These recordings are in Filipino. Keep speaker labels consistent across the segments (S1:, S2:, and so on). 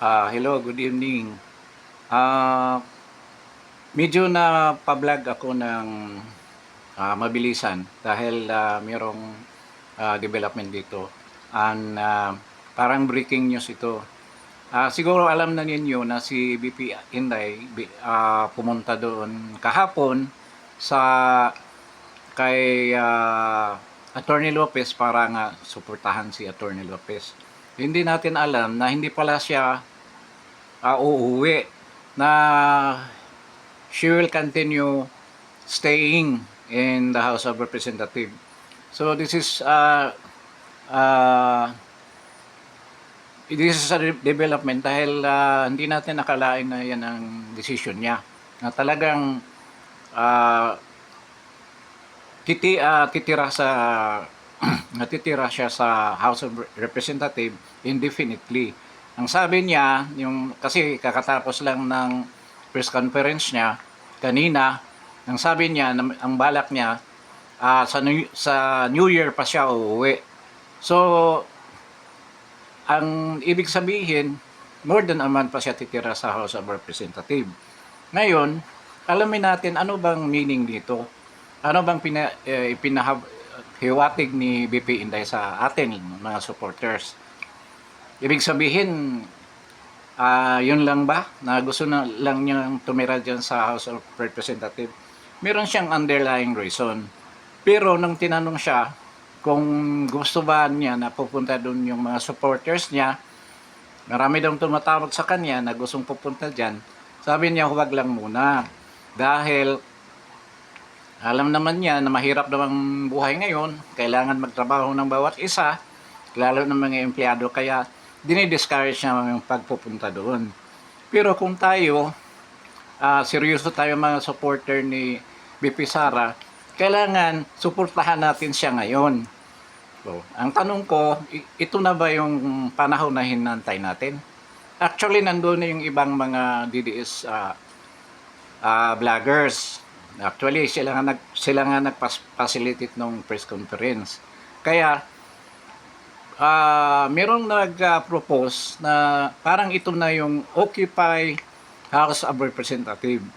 S1: Hello, good evening. Ah, Medyo na pa-vlog ako ng mabilisan dahil merong development dito. Parang breaking news ito. Siguro alam na ninyo na si BP Inday pumunta doon kahapon sa kay Attorney Lopez para nga suportahan si Attorney Lopez. Hindi natin alam na hindi pala siya uuwi, na she will continue staying in the House of Representatives. So uh, this is a development dahil hindi natin nakalain na yan ang decision niya. Na talagang uh, titira sa natitira siya sa House of Representatives indefinitely. Ang sabi niya, yung kasi kakatapos lang ng press conference niya kanina, ang sabi niya, ang balak niya sa New Year pa siya uuwi. So, ang ibig sabihin, more than a month pa siya titira sa House of Representatives. Ngayon, alamin natin ano bang meaning dito. Ano bang hiwatig ni BP Inday sa atin, mga supporters. Ibig sabihin, yun lang ba? Na gusto na lang niyang tumira dyan sa House of Representatives? Meron siyang underlying reason. Pero nung tinanong siya kung gusto ba niya na pupunta doon yung mga supporters niya, marami daw tumatawag sa kanya na gustong pupunta dyan. Sabi niya, huwag lang muna. Dahil alam naman niya na mahirap daw ang buhay ngayon, kailangan magtrabaho ng bawat isa, lalo ng mga empleyado, kaya dinidiscourage niya yung pagpupunta doon. Pero kung tayo, seryoso tayo mga supporter ni BP Sara, kailangan suportahan natin siya ngayon. So, ang tanong ko, ito na ba yung panahon na hinantay natin? Actually, nandoon na yung ibang mga DDS vloggers. Actually, sila nga nag-facilitate ng press conference. Kaya, merong nag-propose na parang ito na yung Occupy House of Representatives.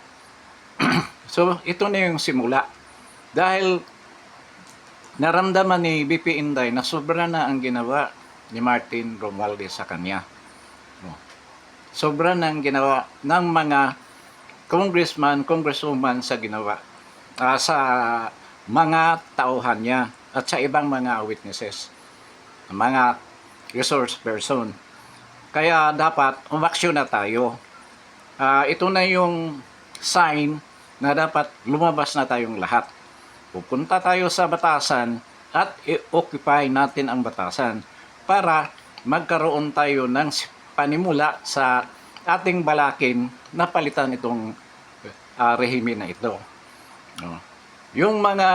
S1: So, ito na yung simula. Dahil naramdaman ni BP Inday na sobra na ang ginawa ni Martin Romualdez sa kanya. Sobra na ang ginawa ng mga congressman, congresswoman sa ginawa sa mga tauhan niya at sa ibang mga witnesses, mga resource person. Kaya dapat umaksyon na tayo. Ito na yung sign na dapat lumabas na tayong lahat. Pupunta tayo sa batasan at i-occupy natin ang batasan para magkaroon tayo ng panimula sa ating balakin na palitan itong rehime na ito. Yung mga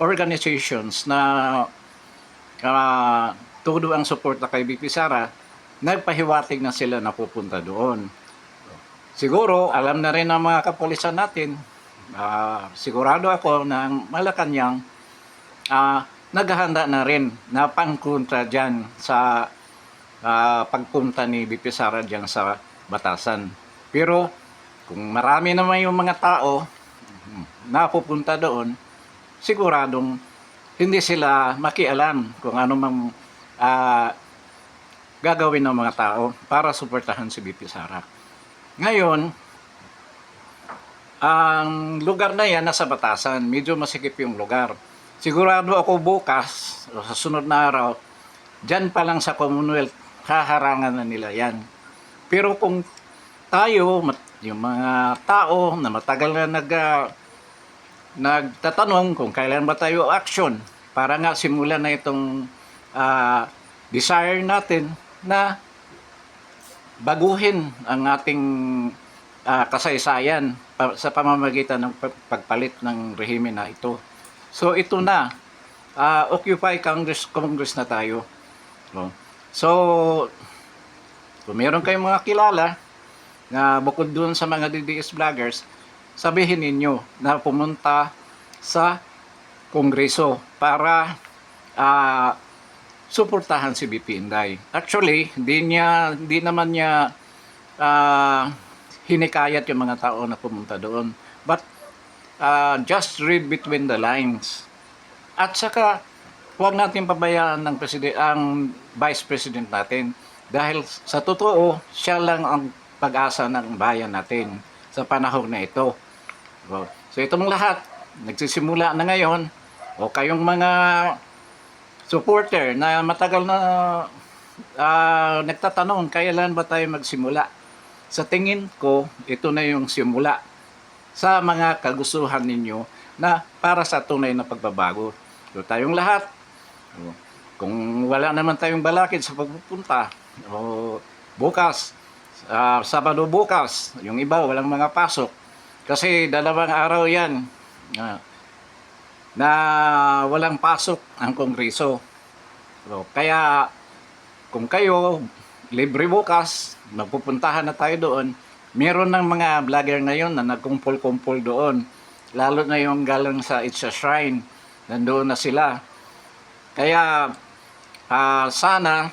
S1: organizations na todo ang suporta kay BP Sara, nagpahiwatig na sila na pupunta doon. Siguro, alam na rin ng mga kapulisan natin, sigurado ako na ang Malacanang naghahanda na rin na pangkontra dyan sa pagpunta ni BP Sara dyan sa batasan. Pero kung marami naman yung mga tao na pupunta doon, siguradong hindi sila makialam kung ano mang gagawin ng mga tao para suportahan si BP Sara. Ngayon, ang lugar na yan nasa batasan, medyo masikip yung lugar. Sigurado ako bukas, sa sunod na araw, dyan pa lang sa Commonwealth, haharangan na nila yan. Pero kung tayo, yung mga tao na matagal na nagtatanong kung kailan ba tayo action, para nga simulan na itong desire natin na baguhin ang ating kasaysayan sa pamamagitan ng pagpalit ng rehime na ito. So ito na, Occupy Congress na tayo. So, kung meron kayong mga kilala na bukod doon sa mga DDS vloggers, sabihin ninyo na pumunta sa Kongreso para suportahan si BP Inday. Actually, di naman niya ah, hinikayat yung mga tao na pumunta doon. But just read between the lines. At saka, huwag natin pabayaan ang Vice President natin. Dahil sa totoo, siya lang ang pag-asa ng bayan natin sa panahon na ito. So itong lahat, nagsisimula na ngayon, o kayong mga supporter na matagal na nagtatanong, kailan ba tayo magsimula? Sa tingin ko, ito na yung simula sa mga kagustuhan ninyo na para sa tunay na pagbabago. So tayong lahat, kung wala naman tayong balakid sa pagpupunta, o bukas, Sabado bukas, yung iba walang mga pasok. Kasi 2 araw yan na walang pasok ang Kongreso. So, kaya kung kayo libre bukas, magpupuntahan na tayo doon. Meron ng mga vlogger ngayon na nagkumpul-kumpul doon. Lalo na yung galing sa It's a Shrine. Nandoon na sila. Kaya sana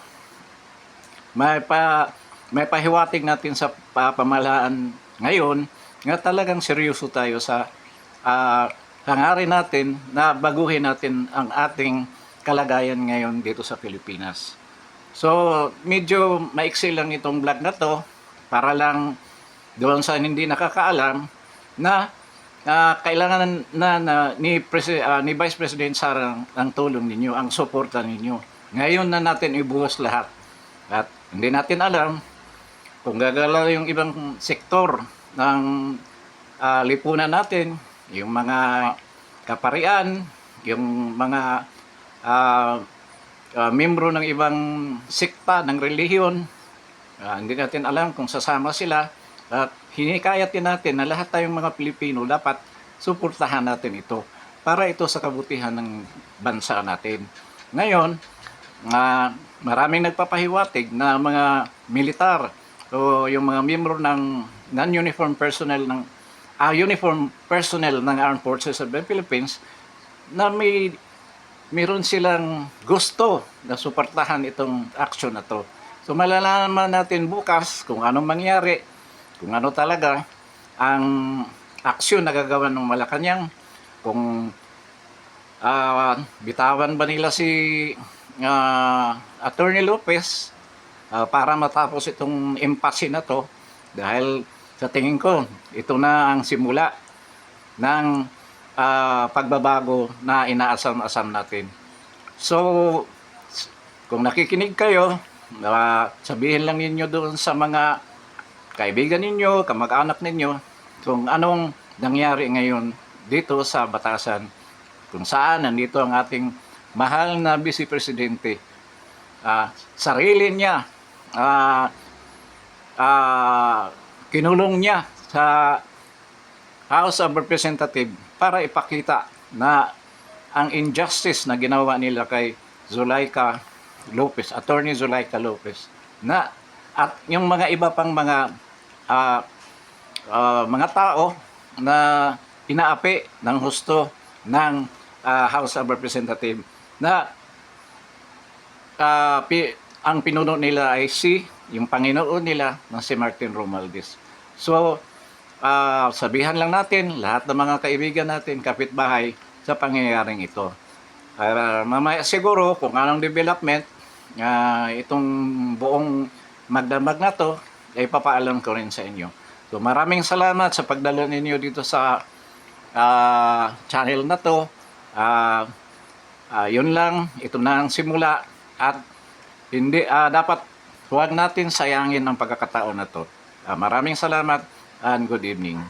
S1: may pahiwatig natin sa pamahalaan ngayon nga talagang seryoso tayo sa hangarin natin na baguhin natin ang ating kalagayan ngayon dito sa Pilipinas. So, medyo maiksi lang itong vlog na to para lang doon sa hindi nakakaalam na kailangan ni Vice President Sara ang tulong ninyo, ang suporta ninyo. Ngayon na natin ibuhos lahat. At hindi natin alam kung gagalaw yung ibang sektor ng lipunan natin, yung mga kaparian, yung mga membro ng ibang sekta ng relihiyon, hindi natin alam kung sasama sila. At hinikayat din natin na lahat tayong mga Pilipino dapat suportahan natin ito para ito sa kabutihan ng bansa natin. Ngayon, maraming nagpapahiwatig na mga militar o yung mga miyembro ng non-uniform personnel ng uniform personnel ng Armed Forces of the Philippines na meron silang gusto na suportahan itong action na to. So malalaman natin bukas kung anong mangyari, kung ano talaga ang aksyon na gagawin ng Malacanang, kung bitawan ba nila si Attorney Lopez para matapos itong impasse na to, dahil sa tingin ko ito na ang simula ng pagbabago na inaasam-asam natin. So kung nakikinig kayo, sabihin lang ninyo doon sa mga kaibigan ninyo, kamag-anak ninyo, kung anong nangyari ngayon dito sa Batasan, kung saan nandito ang ating mahal na Vice Presidente. Sarili niya, kinulong niya sa House of Representatives para ipakita na ang injustice na ginawa nila kay Zuleika Lopez, Attorney Zuleika Lopez, na at yung mga iba pang mga tao na inaapi ng husto ng House of Representatives na ang pinuno nila ay yung Panginoon nila na si Martin Romualdez. So, sabihan lang natin lahat ng mga kaibigan natin, kapitbahay, sa pangyayaring ito. Mamaya siguro kung anong development, itong buong magdamag na to, ay papaalam ko rin sa inyo. So maraming salamat sa pagdalo ninyo dito sa channel na to. Yun lang, ito na ang simula at hindi dapat huwag natin sayangin ang pagkakataon na to. Maraming salamat and good evening.